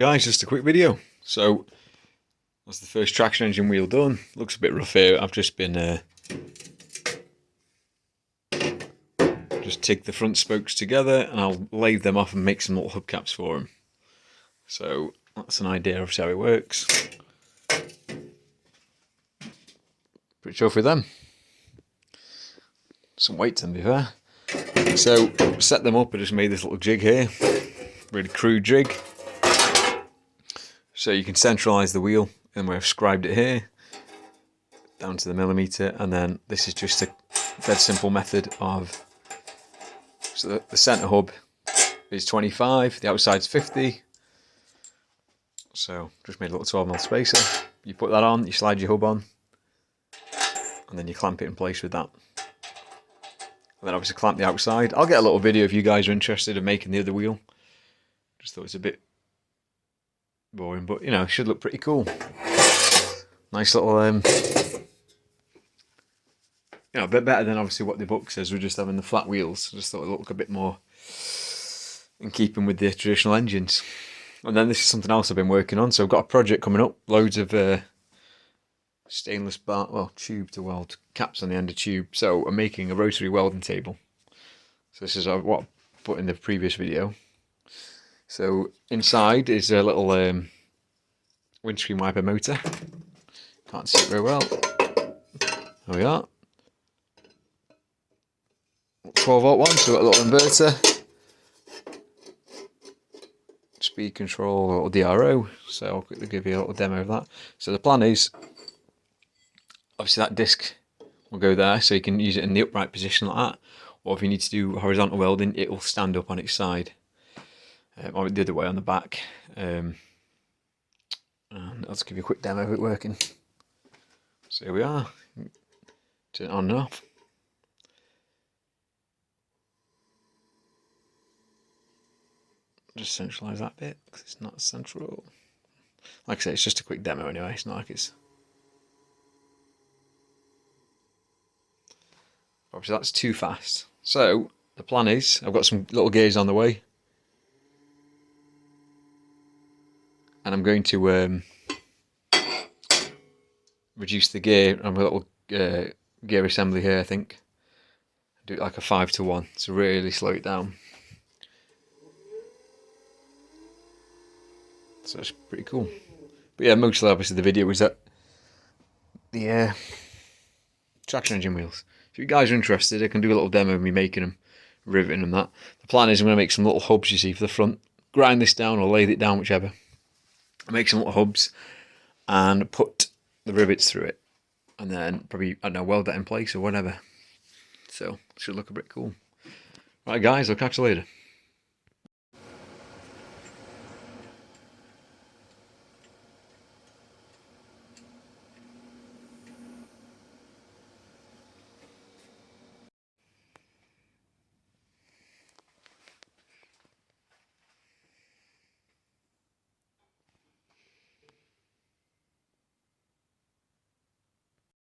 Guys, just a quick video. So that's the first traction engine wheel done. Looks a bit rough here. I've just been just take the front spokes together and I'll lathe them off and make some little hubcaps for them. So that's an idea of how it works. Pretty sure for them. Some weight to them, to be fair. So set them up. I just made this little jig here. Really crude jig. So you can centralise the wheel, and we've scribed it here down to the millimetre, and then this is just a dead simple method of, so the centre hub is 25, the outside's 50, so just made a little 12mm spacer. You put that on, you slide your hub on, and then you clamp it in place with that. And then obviously clamp the outside. I'll get a little video if you guys are interested in making the other wheel. Just thought it's a bit boring, but you know, it should look pretty cool. Nice little you know, a bit better than obviously what the book says. We're just having the flat wheels. I just thought it looked a bit more in keeping with the traditional engines. And then this is something else I've been working on. So I've got a project coming up, loads of stainless bar, well, tube to weld, caps on the end of tube. So I'm making a rotary welding table. So this is what I put in the previous video. So inside is a little windscreen wiper motor. Can't see it very well. There we are. 12-volt one, so we've got a little inverter. Speed control, or DRO. So I'll quickly give you a little demo of that. So the plan is, obviously that disc will go there, so you can use it in the upright position like that. Or if you need to do horizontal welding, it will stand up on its side. Or the other way on the back. And I'll just give you a quick demo of it working. So here we are. Turn it on and off. Just centralise that bit because it's not central. Like I say, it's just a quick demo anyway. It's not like it's. Obviously, that's too fast. So the plan is, I've got some little gears on the way. And I'm going to reduce the gear on a little gear assembly here, I think. Do it like a 5-to-1 to really slow it down. So that's pretty cool. But yeah, mostly obviously the video was that the traction engine wheels. If you guys are interested, I can do a little demo of me making them, riveting them that. The plan is I'm going to make some little hubs, you see, for the front. Grind this down or lathe it down, whichever. Make some little hubs and put the rivets through it, and then probably, I don't know, weld that in place or whatever. So it should look a bit cool. Right guys, I'll catch you later.